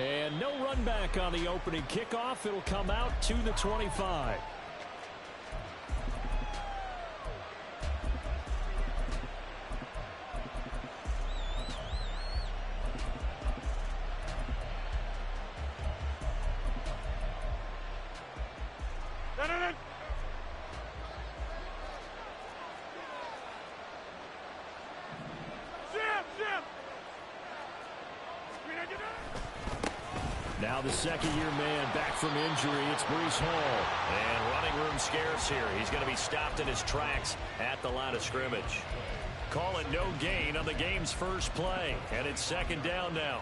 And no run back on the opening kickoff. It'll come out to the 25. Now the second-year man back from injury. It's Breece Hall. And running room scarce here. He's going to be stopped in his tracks at the line of scrimmage. Call it no gain on the game's first play. And it's second down now.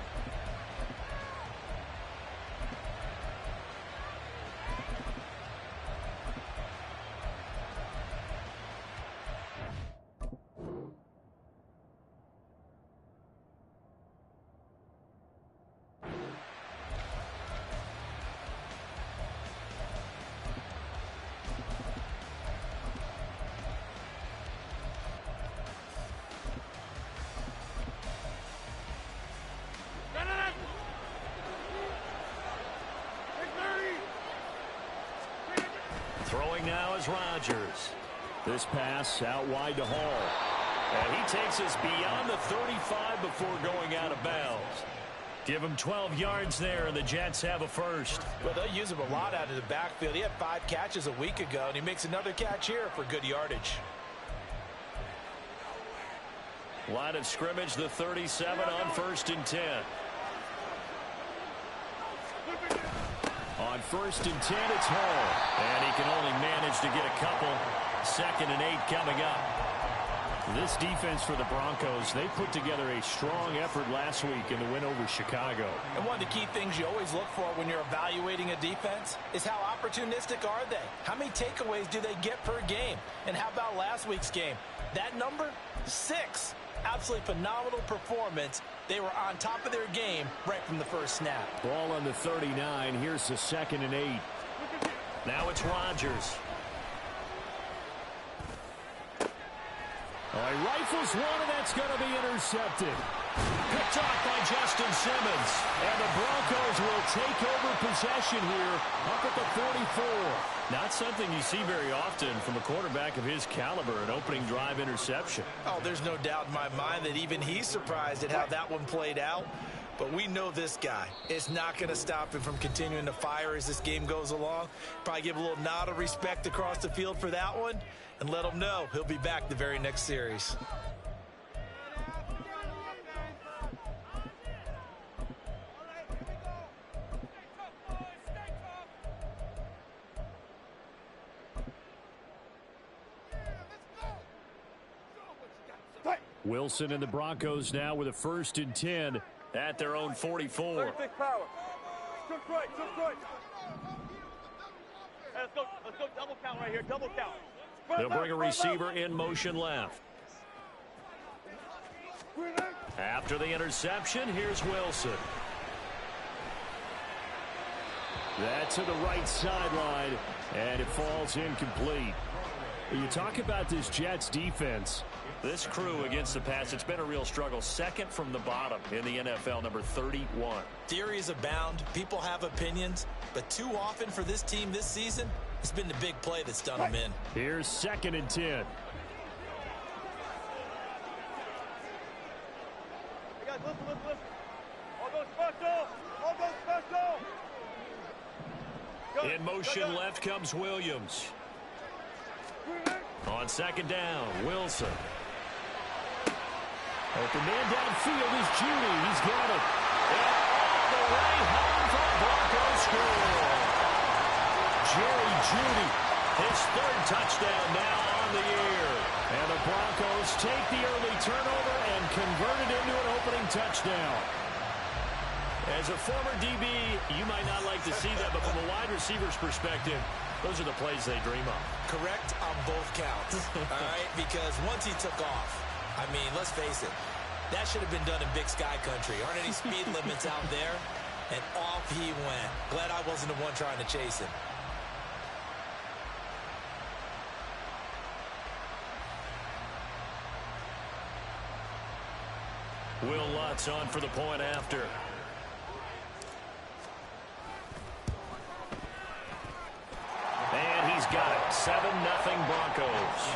Throwing now is Rodgers. This pass out wide to Hall. And he takes us beyond the 35 before going out of bounds. Give him 12 yards there, and the Jets have a first. Well, they'll use him a lot out of the backfield. He had 5 catches a week ago, and he makes another catch here for good yardage. Line of scrimmage, the 37 on 1st and 10. On 1st and 10, it's Hall. And he can only manage to get a couple. 2nd and 8 coming up. This defense for the Broncos, they put together a strong effort last week in the win over Chicago. And one of the key things you always look for when you're evaluating a defense is how opportunistic are they? How many takeaways do they get per game? And how about last week's game? That number? 6. Absolutely phenomenal performance. They were on top of their game right from the first snap. Ball on the 39. Here's the 2nd and 8. Now it's Rodgers. He rifles one, and that's going to be intercepted. Picked off by Justin Simmons. And the Broncos will take over possession here up at the 44. Not something you see very often from a quarterback of his caliber, an opening drive interception. Oh, there's no doubt in my mind that even he's surprised at how that one played out. But we know this guy. It's not going to stop him from continuing to fire as this game goes along. Probably give a little nod of respect across the field for that one and let him know he'll be back the very next series. Wilson and the Broncos now with a 1st and 10 at their own 44. Big power. Took right. Hey, let's go double count right here. Double count. They'll bring a receiver in motion left. After the interception, here's Wilson. That's to the right sideline, and it falls incomplete. You talk about this Jets defense. This crew against the pass, it's been a real struggle. 2nd from the bottom in the NFL, number 31. Theories abound. People have opinions. But too often for this team this season, it's been the big play that's done them in. Here's 2nd and 10. Hey guys, listen. All go special. In motion left comes Williams. On 2nd down, Wilson. Open man downfield is Judy. He's got it. And all the way home for the Broncos score. Jerry Judy. His 3rd touchdown now on the year. And the Broncos take the early turnover and convert it into an opening touchdown. As a former DB, you might not like to see that, but from a wide receiver's perspective, those are the plays they dream of. Correct on both counts. All right, because once he took off, I mean, let's face it, that should have been done in Big Sky Country. Aren't any speed limits out there? And off he went. Glad I wasn't the one trying to chase him. Will Lutz on for the point after. he's got it. 7-0 Broncos.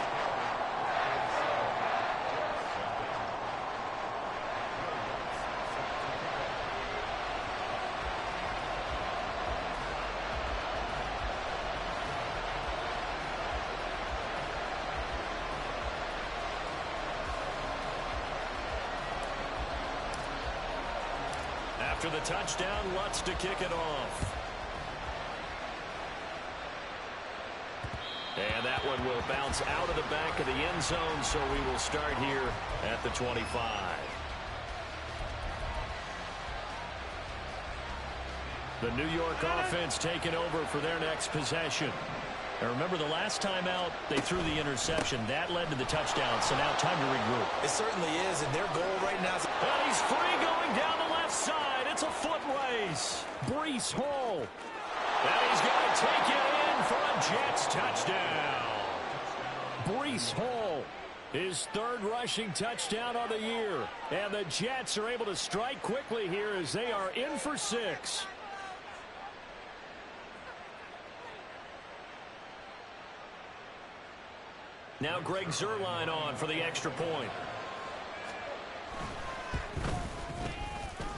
After the touchdown, Lutz to kick it off. And that one will bounce out of the back of the end zone, so we will start here at the 25. The New York offense taking over for their next possession. Now remember, the last time out, they threw the interception. That led to the touchdown, so now time to regroup. It certainly is, and their goal right now is... And he's free going down the left side. It's a foot race. Breece Hall. And he's going to take it in for a Jets touchdown. Breece Hall, his third rushing touchdown of the year. And the Jets are able to strike quickly here as they are in for 6. Now Greg Zuerlein on for the extra point.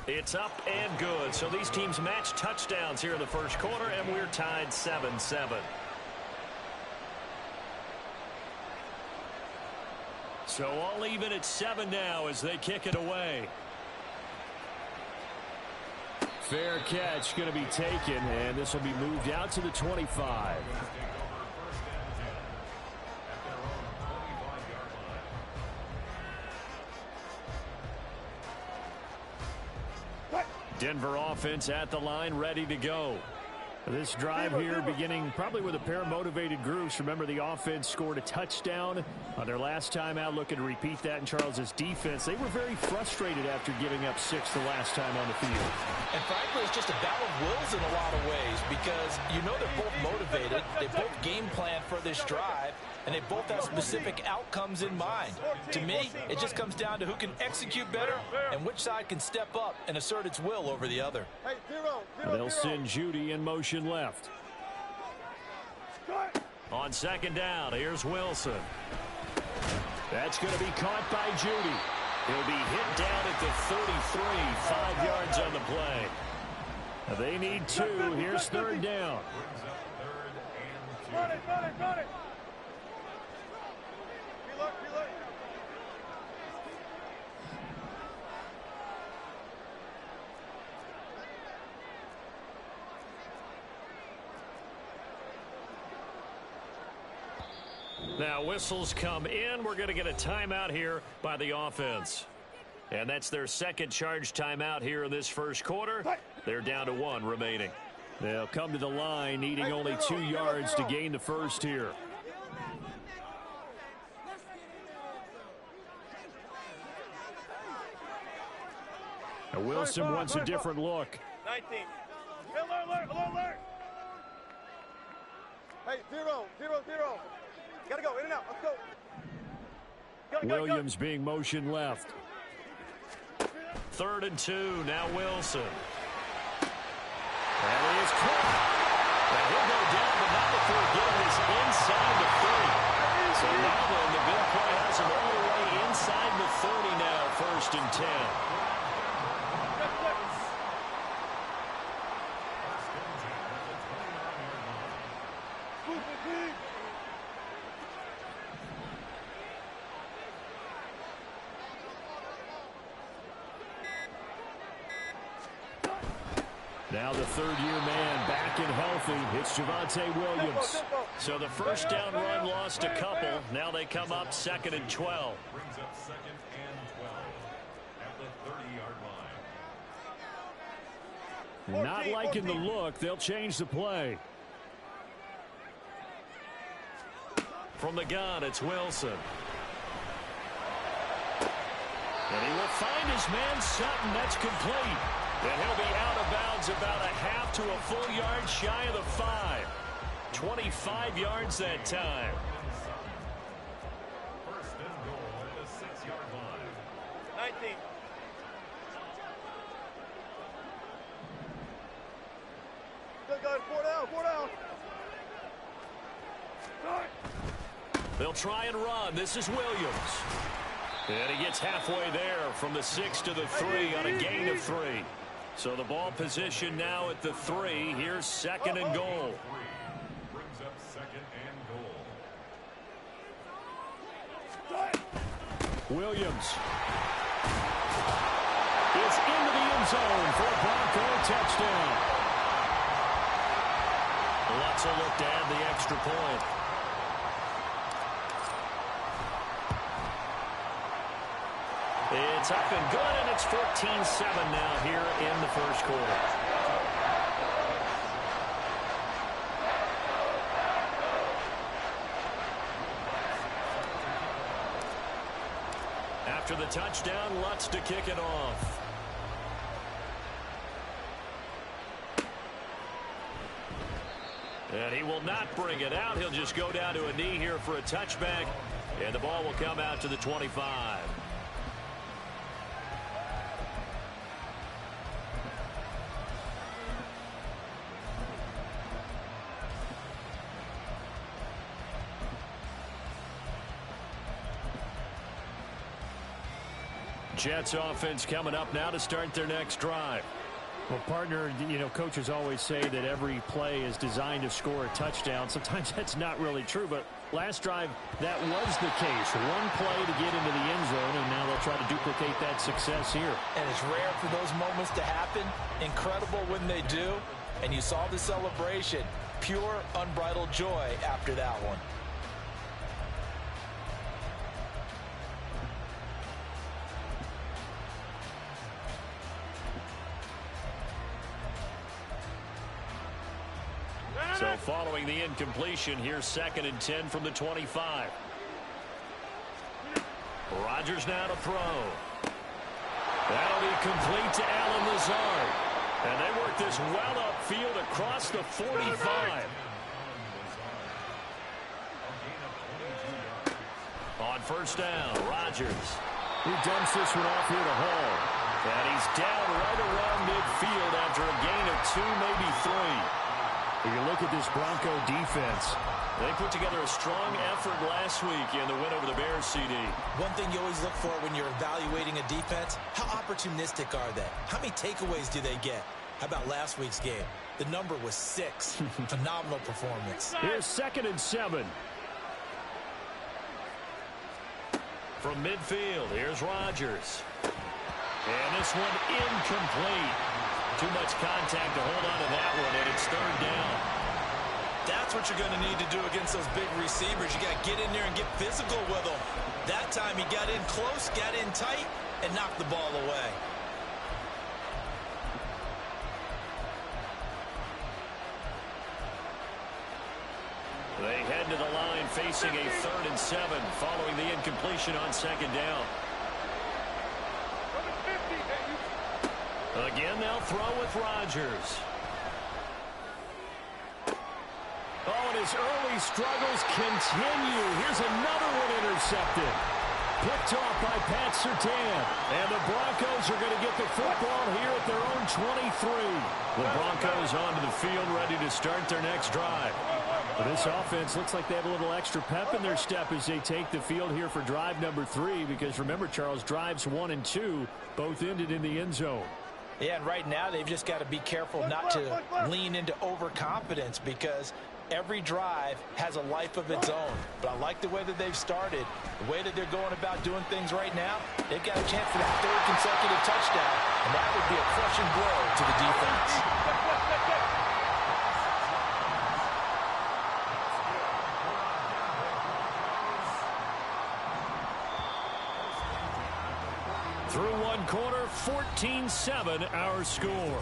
It's up and good. So these teams match touchdowns here in the first quarter, and we're tied 7-7. So all even at 7 now as they kick it away. Fair catch going to be taken, and this will be moved out to the 25. Denver offense at the line, ready to go. This drive here beginning probably with a pair of motivated groups. Remember, the offense scored a touchdown on their last time out, looking to repeat that in Charles's defense. They were very frustrated after giving up 6 the last time on the field. And frankly, it's just a battle of wills in a lot of ways, because you know they're both motivated, they both game plan for this drive, and they both have specific outcomes in mind. To me, it just comes down to who can execute better and which side can step up and assert its will over the other. They'll send Judy in motion left. On second down, here's Wilson. That's going to be caught by Judy. He'll be hit down at the 33, 5 yards on the play. They need 2. Here's third down. Run it. Reload. Now whistles come in. We're going to get a timeout here by the offense. And that's their second charge timeout here in this first quarter. They're down to 1 remaining. They'll come to the line needing only 2 yards to gain the first here. Now Wilson wants a different look. 19. Alert. Hey, 0. Gotta go, in and out, let's go. Williams being motion left. 3rd and 2, now Wilson. That is caught. And he'll go down, but not before getting this inside the 30. So now then, the big play has him all the way inside the 30 now, 1st and 10. Now the third-year man back and healthy. It's Javonte Williams. So the first down run lost a couple. Now they come up 2nd and 12. Brings up 2nd and 12 at the 30-yard line. Not liking the look. They'll change the play. From the gun, it's Wilson. And he will find his man Sutton. That's complete. And he'll be out of bounds about a half to a full yard shy of the 5. 25 yards that time. First and goal at the 6-yard line. 19. Good guys, 4 down. They'll try and run. This is Williams. And he gets halfway there from the 6 to the 3 on a gain of 3. So the ball position now at the 3. Here's second and goal. Brings up second and goal. Williams is into the end zone for a Bronco touchdown. Lots of look to add the extra point. It's up and good, and it's 14-7 now here in the first quarter. After the touchdown, Lutz to kick it off. And he will not bring it out. He'll just go down to a knee here for a touchback, and the ball will come out to the 25. Jets offense coming up now to start their next drive. Well, partner, you know, coaches always say that every play is designed to score a touchdown. Sometimes that's not really true, but last drive, that was the case. One play to get into the end zone, and now they'll try to duplicate that success here. And it's rare for those moments to happen. Incredible when they do. And you saw the celebration. Pure, unbridled joy after that one. So following the incompletion, here's second and 10 from the 25. Rodgers now to throw. That'll be complete to Allen Lazard. And they work this well upfield across the 45. On first down, Rodgers. He dumps this one off here to Hall. And he's down right around midfield after a gain of 2, maybe 3. If you look at this Bronco defense, they put together a strong effort last week in the win over the Bears, CD. One thing you always look for when you're evaluating a defense, how opportunistic are they? How many takeaways do they get? How about last week's game? The number was 6. Phenomenal performance. Here's second and 7. From midfield, here's Rodgers. And this one incomplete. Too much contact to hold on to that one, and it's third down. That's what you're going to need to do against those big receivers. You got to get in there and get physical with them. That time he got in close, got in tight, and knocked the ball away. They head to the line facing a 3rd and 7 following the incompletion on second down. Again, they'll throw with Rodgers. Oh, and his early struggles continue. Here's another one intercepted. Picked off by Pat Surtain. And the Broncos are going to get the football here at their own 23. The Broncos onto the field ready to start their next drive. But this offense looks like they have a little extra pep in their step as they take the field here for drive number 3. Because remember, Charles, drives 1 and 2 both ended in the end zone. Yeah, and right now they've just got to be careful not to lean into overconfidence because every drive has a life of its own. But I like the way that they've started, the way that they're going about doing things right now. They've got a chance for that 3rd consecutive touchdown, and that would be a crushing blow to the defense. Through one quarter, 14-7 our score.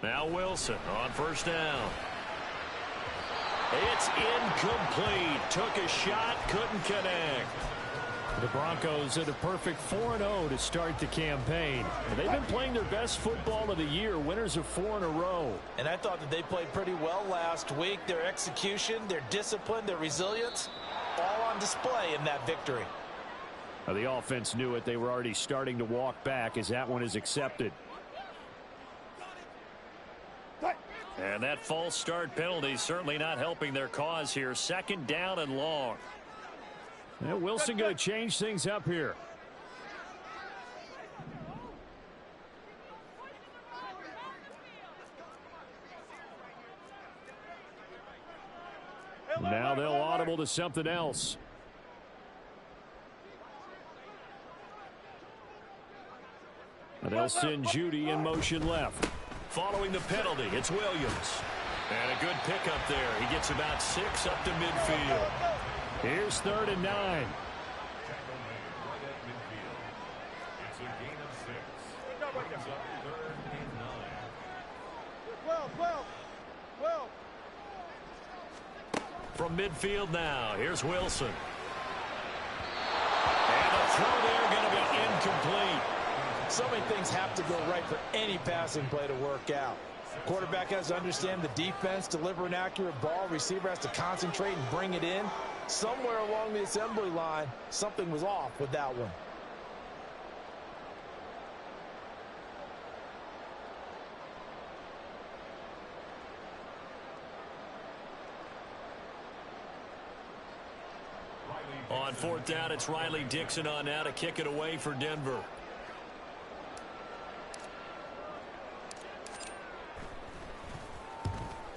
Now Wilson on first down. It's incomplete. Took a shot, couldn't connect. The Broncos at a perfect 4-0 to start the campaign. And they've been playing their best football of the year, winners of 4 in a row. And I thought that they played pretty well last week. Their execution, their discipline, their resilience, all on display in that victory. Now, the offense knew it. They were already starting to walk back as that one is accepted. And that false start penalty certainly not helping their cause here. 2nd down and long. And Wilson going to change things up here. Now they'll audible to something else. And they'll send Judy in motion left. Following the penalty, it's Williams. And a good pickup there. He gets about 6 up to midfield. Here's 3rd and 9. Tackle made right at midfield. It's a gain of 6. Brings up 3rd and 9. 12. From midfield now, here's Wilson. And the throw there going to be incomplete. So many things have to go right for any passing play to work out. Quarterback has to understand the defense, deliver an accurate ball. Receiver has to concentrate and bring it in. Somewhere along the assembly line, something was off with that one. On 4th down, it's Riley Dixon on now to kick it away for Denver.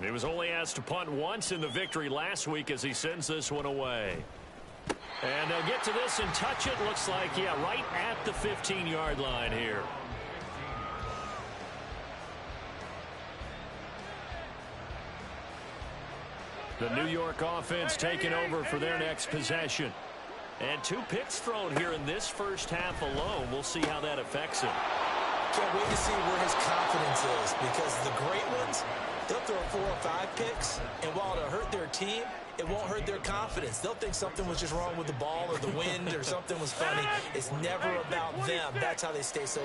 He was only asked to punt once in the victory last week as he sends this one away. And they'll get to this and touch it. Looks like, yeah, right at the 15-yard line here. The New York offense taking over for their next possession. And 2 picks thrown here in this first half alone. We'll see how that affects him. Can't wait to see where his confidence is, because the great ones, they'll throw 4 or 5 picks, and while it'll hurt their team, it won't hurt their confidence. They'll think something was just wrong with the ball or the wind or something was funny. It's never about them. That's how they stay so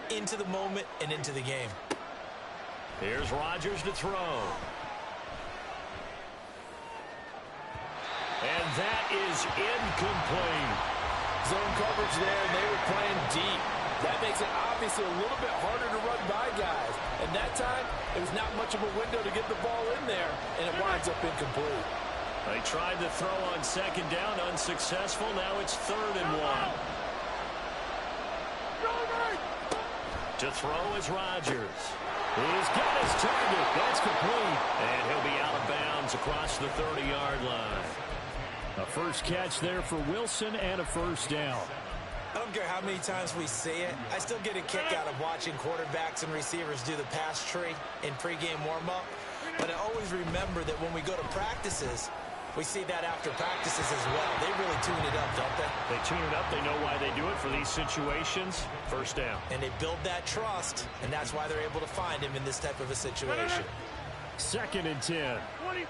into the moment and into the game. Here's Rodgers to throw. And that is incomplete. Zone coverage there, and they were playing deep. That makes it obviously a little bit harder to run by guys. And that time, it was not much of a window to get the ball in there, and it winds up incomplete. They tried to throw on 2nd down, unsuccessful. Now it's 3rd and 1. To throw is Rodgers. He's got his target. That's complete. And he'll be out of bounds across the 30-yard line. A first catch there for Wilson and a 1st down. I don't care how many times we see it. I still get a kick out of watching quarterbacks and receivers do the pass tree in pregame warm-up. But I always remember that when we go to practices, we see that after practices as well. They really tune it up, don't they? They tune it up. They know why they do it for these situations. 1st down. And they build that trust, and that's why they're able to find him in this type of a situation. 2nd and 10. 26.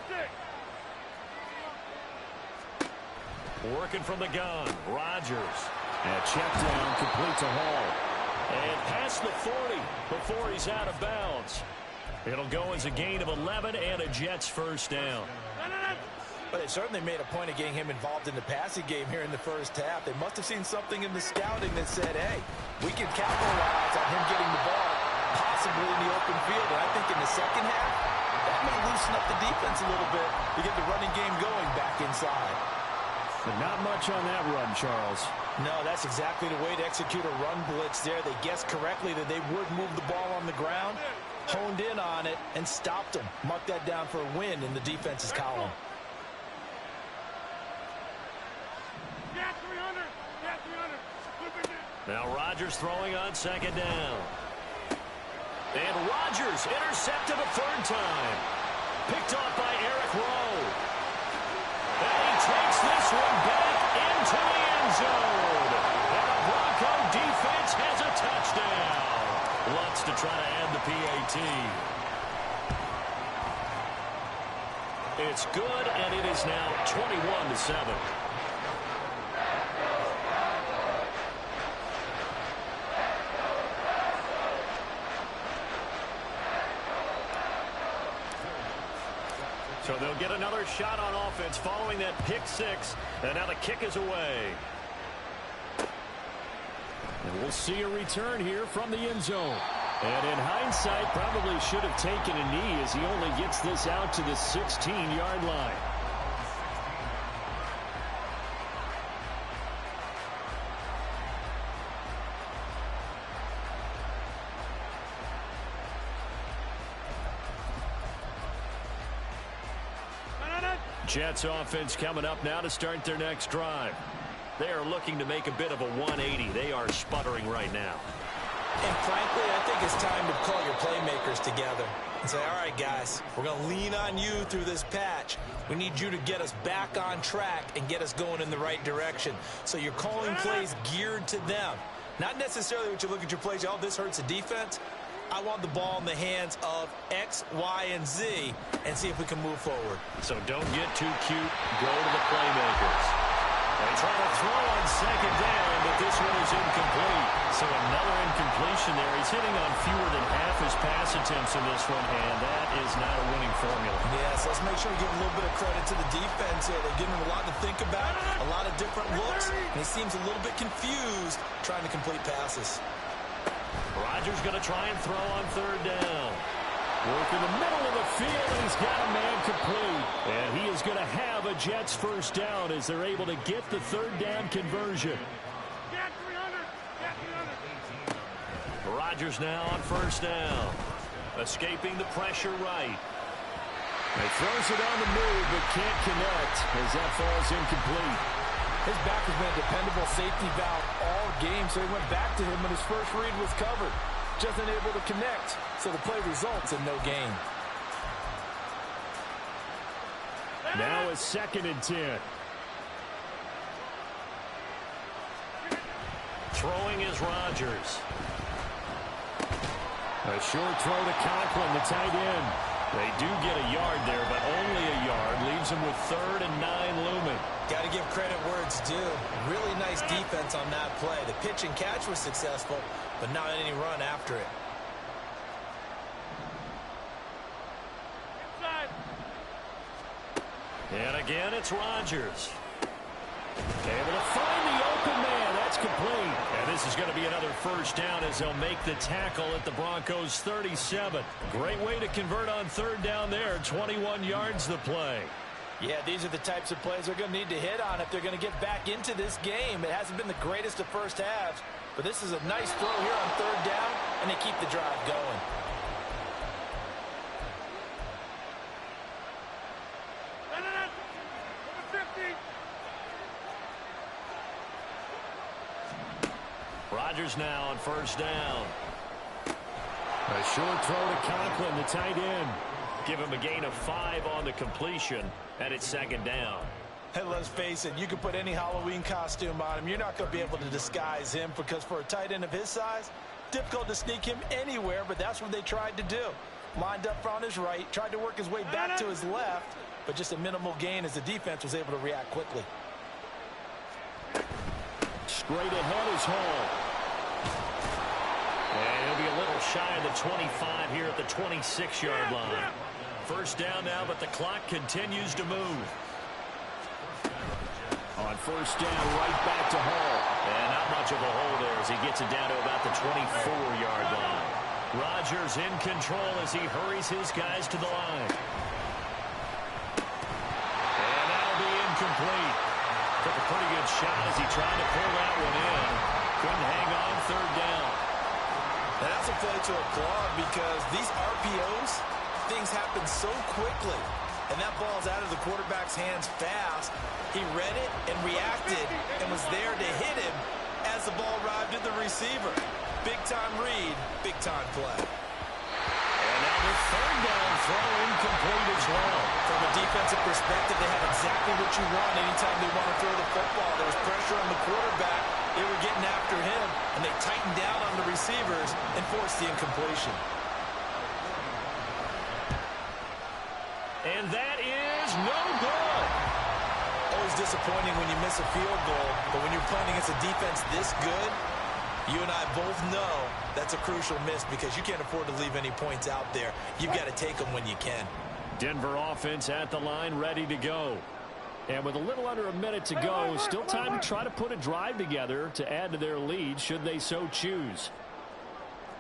Working from the gun, Rodgers. And a check down, complete to Hall. And past the 40 before he's out of bounds. It'll go as a gain of 11 and a Jets 1st down. But they certainly made a point of getting him involved in the passing game here in the first half. They must have seen something in the scouting that said, hey, we can capitalize on him getting the ball, possibly in the open field. And I think in the second half, that may loosen up the defense a little bit to get the running game going back inside. But not much on that run, Charles. No, that's exactly the way to execute a run blitz there. They guessed correctly that they would move the ball on the ground, honed in on it, and stopped them. Mark that down for a win in the defense's column. Now Rodgers throwing on 2nd down. And Rodgers intercepted a 3rd time. Picked off by Eric Rowe. And he takes this one back into the end zone. And the Bronco defense has a touchdown. Lutz to try to add the PAT. It's good, and it is now 21-7. So they'll get another shot on offense following that pick six. And now the kick is away. And we'll see a return here from the end zone. And in hindsight, probably should have taken a knee as he only gets this out to the 16-yard line. Jets offense coming up now to start their next drive. They are looking to make a bit of a 180. They are sputtering right now. And frankly, I think it's time to call your playmakers together and say, all right, guys, we're going to lean on you through this patch. We need you to get us back on track and get us going in the right direction. So you're calling plays geared to them. Not necessarily what you look at your plays, oh, this hurts the defense. I want the ball in the hands of X, Y, and Z and see if we can move forward. So don't get too cute. Go to the playmakers. They try to throw on second down, but this one is incomplete. So another incompletion there. He's hitting on fewer than half his pass attempts in this one, and that is not a winning formula. Yes, let's make sure we give a little bit of credit to the defense here. They're giving him a lot to think about, a lot of different looks, and he seems a little bit confused trying to complete passes. Rodgers going to try and throw on third down. Work in the middle of the field, and he's got a man complete. And he is going to have a Jets first down as they're able to get the third down conversion. Rodgers now on first down. Escaping the pressure right. He throws it on the move, but can't connect as that falls incomplete. His back has been a dependable safety valve all game, so he went back to him when his first read was covered. Just unable to connect, so the play results in no gain. Now a 2nd and 10. Throwing is Rodgers. A short throw to Conklin, the tight end. They do get a yard there, but only a yard. Leaves them with 3rd and 9 looming. Got to give credit where it's due. Really nice defense on that play. The pitch and catch was successful, but not any run after it. And again, it's Rodgers. Able to find the open man. That's complete. And this is going to be another first down as they'll make the tackle at the Broncos' 37. Great way to convert on third down there. 21 yards the play. Yeah, these are the types of plays they're going to need to hit on if they're going to get back into this game. It hasn't been the greatest of first halves, but this is a nice throw here on third down, and they keep the drive going. Rodgers now on first down. A short throw to Conklin, the tight end. Give him a gain of 5 on the completion, and it's 2nd down. Hey, let's face it, you can put any Halloween costume on him. You're not going to be able to disguise him because for a tight end of his size, difficult to sneak him anywhere, but that's what they tried to do. Lined up on his right, tried to work his way back to his left, but just a minimal gain as the defense was able to react quickly. Straight ahead is Hall. And he'll be a little shy of the 25 here at the 26-yard line. First down now, but the clock continues to move. On first down, right back to Hall. And not much of a hole there as he gets it down to about the 24-yard line. Rodgers in control as he hurries his guys to the line. And that'll be incomplete. Took a pretty good shot as he tried to pull that one in. Couldn't hang on third down. And that's a play to applaud because these RPOs, things happen so quickly. And that ball's out of the quarterback's hands fast. He read it and reacted and was there to hit him as the ball arrived at the receiver. Big-time read, big-time play. And now the third down throw incomplete as well. From a defensive perspective, they have exactly what you want anytime they want to throw the football. There was pressure on the quarterback. They were getting after him, and they tightened down on the receivers and forced the incompletion. And that is no good. Always disappointing when you miss a field goal, but when you're playing against a defense this good, you and I both know that's a crucial miss because you can't afford to leave any points out there. You've got to take them when you can. Denver offense at the line, ready to go. And with a little under a minute to go, still time to try to put a drive together to add to their lead should they so choose.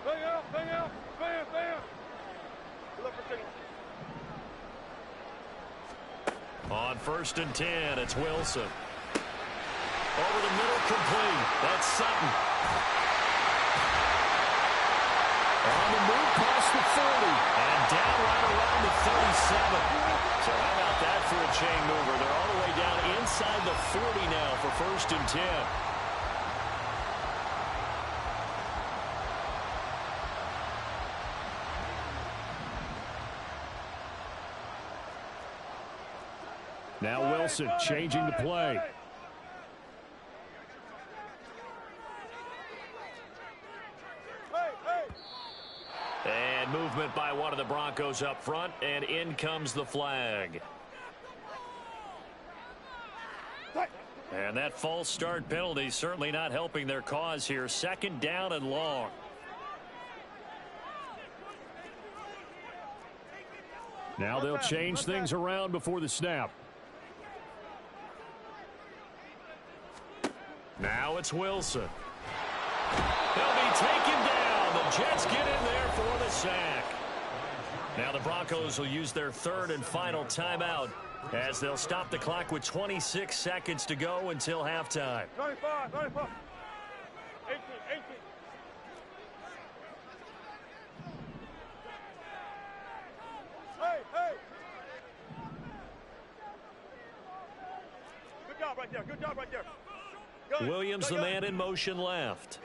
Bang out, bang out, bam, bam. On 1st and 10, it's Wilson. Over the middle, complete. That's Sutton. On the move, past the 40. And down right around the 37. So how about that for a chain mover? They're all the way down inside the 40 now for 1st and 10. Now Wilson changing the play. And movement by one of the Broncos up front, and in comes the flag. And that false start penalty certainly not helping their cause here. 2nd down and long. Now they'll change things around before the snap. Now it's Wilson. He'll be taken down. The Jets get in there for the sack. Now the Broncos will use their 3rd and final timeout as they'll stop the clock with 26 seconds to go until halftime. 95, 95. 18, 18. Hey, hey. Good job right there. Good job right there. Good. Williams, the man in motion left.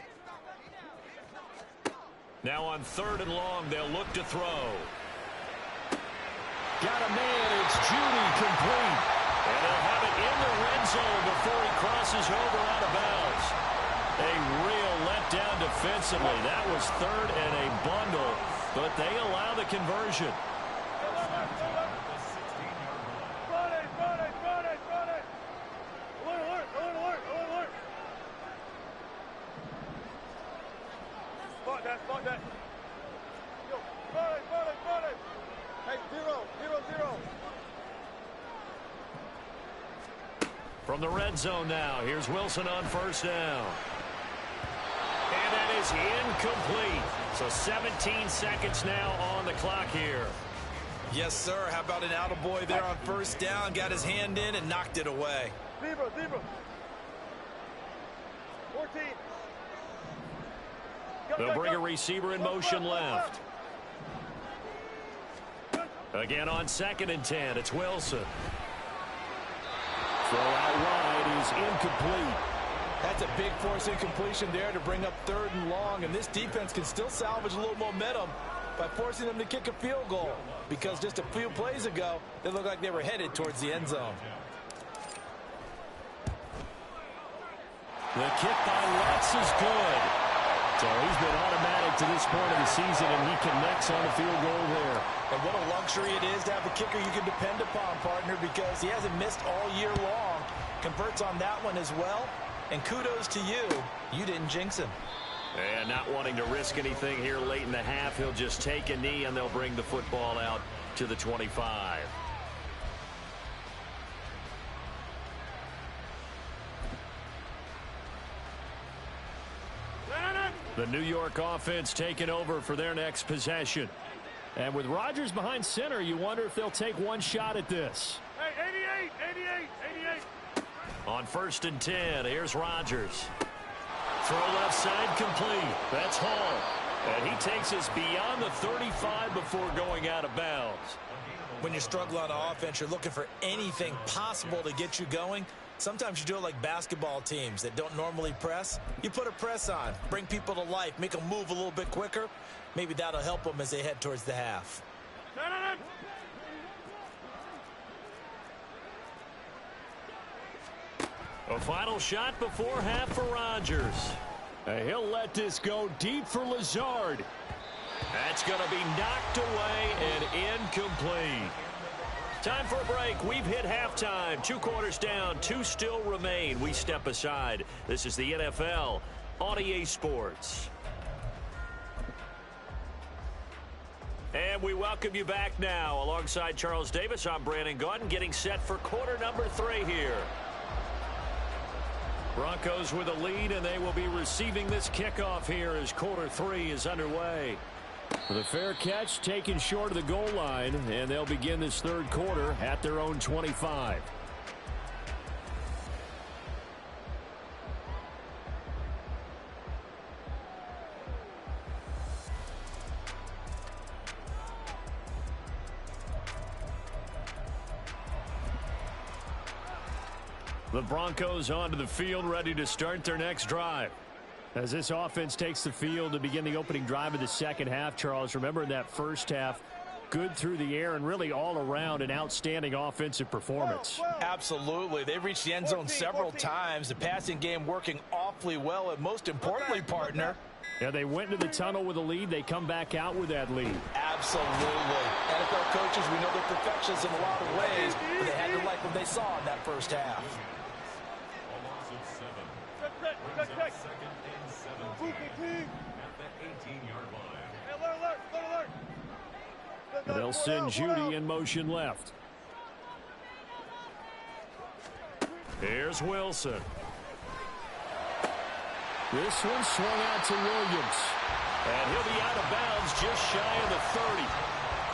Now on 3rd and long, they'll look to throw. Got a man, it's Judy, complete. And they'll have it in the red zone before he crosses over out of bounds. A real letdown defensively. That was 3rd and a bundle, but they allow the conversion. Spot that. Yo, body. Hey, 0. From the red zone now, here's Wilson on 1st down. And that is incomplete. So 17 seconds now on the clock here. Yes, sir. How about an attaboy there on 1st down? Got his hand in and knocked it away. Zebra. 14. They'll bring a receiver in motion left. Again on 2nd and 10, it's Wilson. Throw out wide is incomplete. That's a big force incompletion there to bring up 3rd and long, and this defense can still salvage a little momentum by forcing them to kick a field goal, because just a few plays ago, they looked like they were headed towards the end zone. The kick by Lutz is good. So he's been automatic to this point of the season, and he connects on the field goal there. And what a luxury it is to have a kicker you can depend upon, partner, because he hasn't missed all year long. Converts on that one as well. And kudos to you. You didn't jinx him. And not wanting to risk anything here late in the half, he'll just take a knee, and they'll bring the football out to the 25. The New York offense taking over for their next possession. And with Rodgers behind center, you wonder if they'll take one shot at this. Hey, 88. On 1st and 10, here's Rodgers. Throw left side complete. That's Hall. And he takes us beyond the 35 before going out of bounds. When you struggle on offense, you're looking for anything possible to get you going. Sometimes you do it like basketball teams that don't normally press. You put a press on, bring people to life, make them move a little bit quicker. Maybe that'll help them as they head towards the half. A final shot before half for Rodgers. He'll let this go deep for Lazard. That's going to be knocked away and incomplete. Time for a break. We've hit halftime. 2 quarters down. 2 still remain. We step aside. This is the NFL on EA Sports. And we welcome you back now. Alongside Charles Davis, I'm Brandon Gaudin, getting set for quarter number 3 here. Broncos with a lead, and they will be receiving this kickoff here as quarter 3 is underway. With a fair catch taken short of the goal line, and they'll begin this third quarter at their own 25. The Broncos onto the field, ready to start their next drive. As this offense takes the field to begin the opening drive of the second half, Charles, remember in that first half, good through the air and really all around an outstanding offensive performance. Absolutely. They've reached the end zone several times. The passing game working awfully well, and most importantly, partner. Yeah, they went into the tunnel with a lead. They come back out with that lead. Absolutely. NFL coaches, we know they're perfectionists in a lot of ways, but they had to like what they saw in that first half. They'll send Judy in motion left. Here's Wilson. This one swung out to Williams. And he'll be out of bounds just shy of the 30.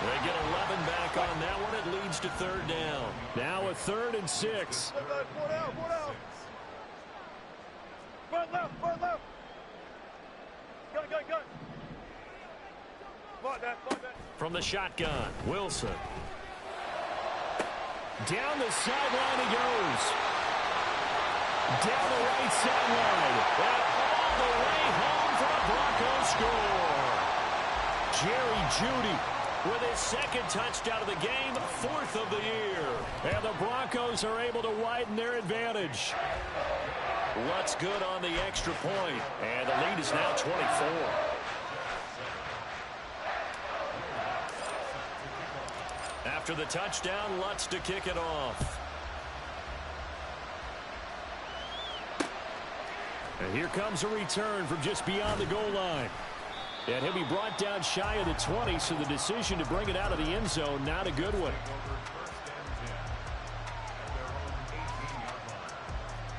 They get 11 back on that one. It leads to third down. Now a 3rd and 6. Front left, front left. Got. Block that. From the shotgun, Wilson. Down the sideline he goes. Down the right sideline. And all the way home for the Broncos score. Jerry Jeudy With his second touchdown of the game, 4th of the year. And the Broncos are able to widen their advantage. What's good on the extra point? And the lead is now 24. After the touchdown, Lutz to kick it off. And here comes a return from just beyond the goal line. And he'll be brought down shy of the 20, so the decision to bring it out of the end zone, not a good one.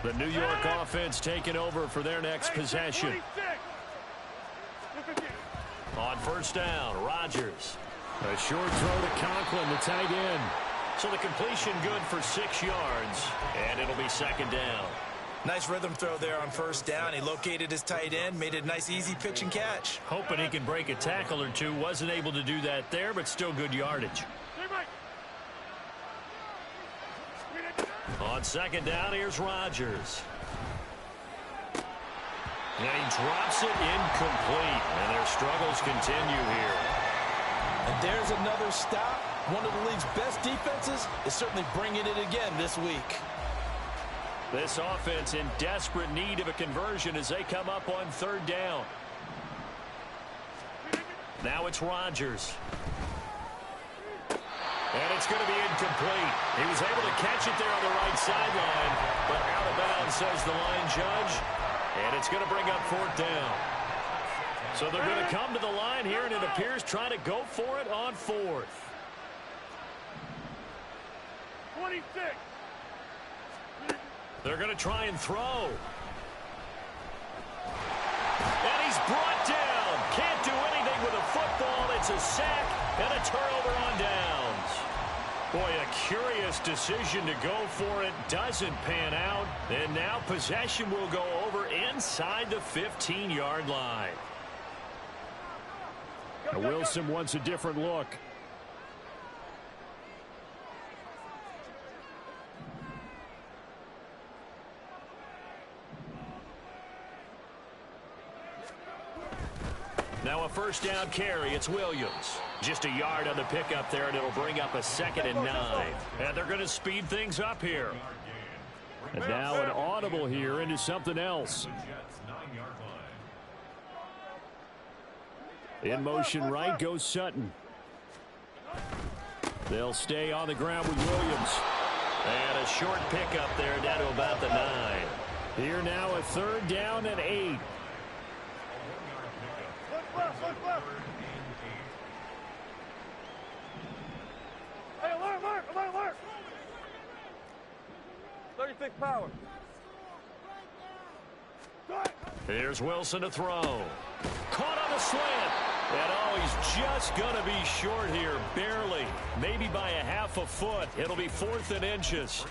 The New York offense taking over for their next possession. On first down, Rodgers. A short throw to Conklin, the tight end. So the completion good for 6 yards, and it'll be second down. Nice rhythm throw there on first down. He located his tight end, made it a nice, easy pitch and catch. Hoping he can break a tackle or two. Wasn't able to do that there, but still good yardage. On second down, here's Rodgers. And he drops it incomplete. And their struggles continue here. And there's another stop. One of the league's best defenses is certainly bringing it again this week. This offense in desperate need of a conversion as they come up on third down. Now it's Rodgers. And it's going to be incomplete. He was able to catch it there on the right sideline, but out of bounds, says the line judge. And it's going to bring up fourth down. So they're going to come to the line here, and it appears trying to go for it on fourth. 26. They're going to try and throw. And he's brought down. Can't do anything with a football. It's a sack and a turnover on downs. Boy, a curious decision to go for it. Doesn't pan out. And now possession will go over inside the 15-yard line. Now Wilson wants a different look. Now a first down carry. It's Williams. Just a yard on the pickup there, and it'll bring up a 2nd and 9. And they're going to speed things up here. And now an audible here into something else. In motion right goes Sutton. They'll stay on the ground with Williams. And a short pickup there down to about the 9. Here now a 3rd down and 8. power. Here's Wilson to throw. Caught on the slant. And oh, he's just going to be short here, barely. Maybe by a half a foot. It'll be 4th and inches.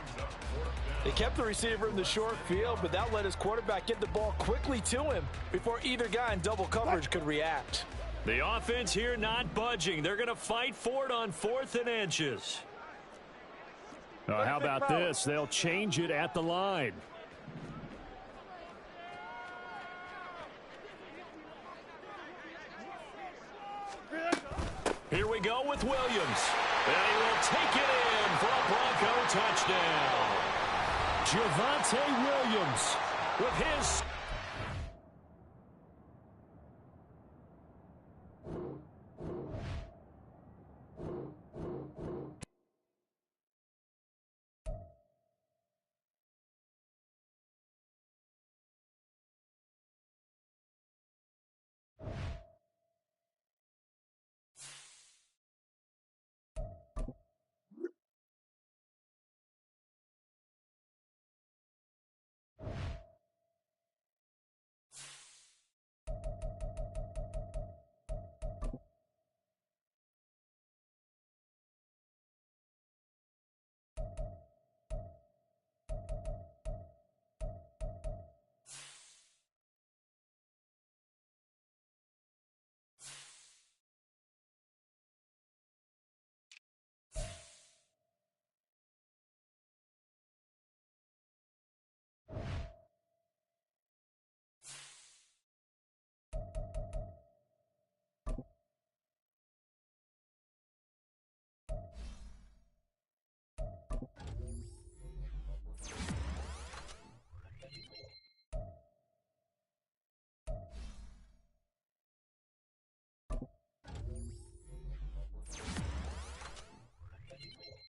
They kept the receiver in the short field, but that let his quarterback get the ball quickly to him before either guy in double coverage could react. The offense here not budging. They're going to fight for it on 4th and inches. How about this? They'll change it at the line. Here we go with Williams. And he will take it in for a Bronco touchdown. Javonte Williams With his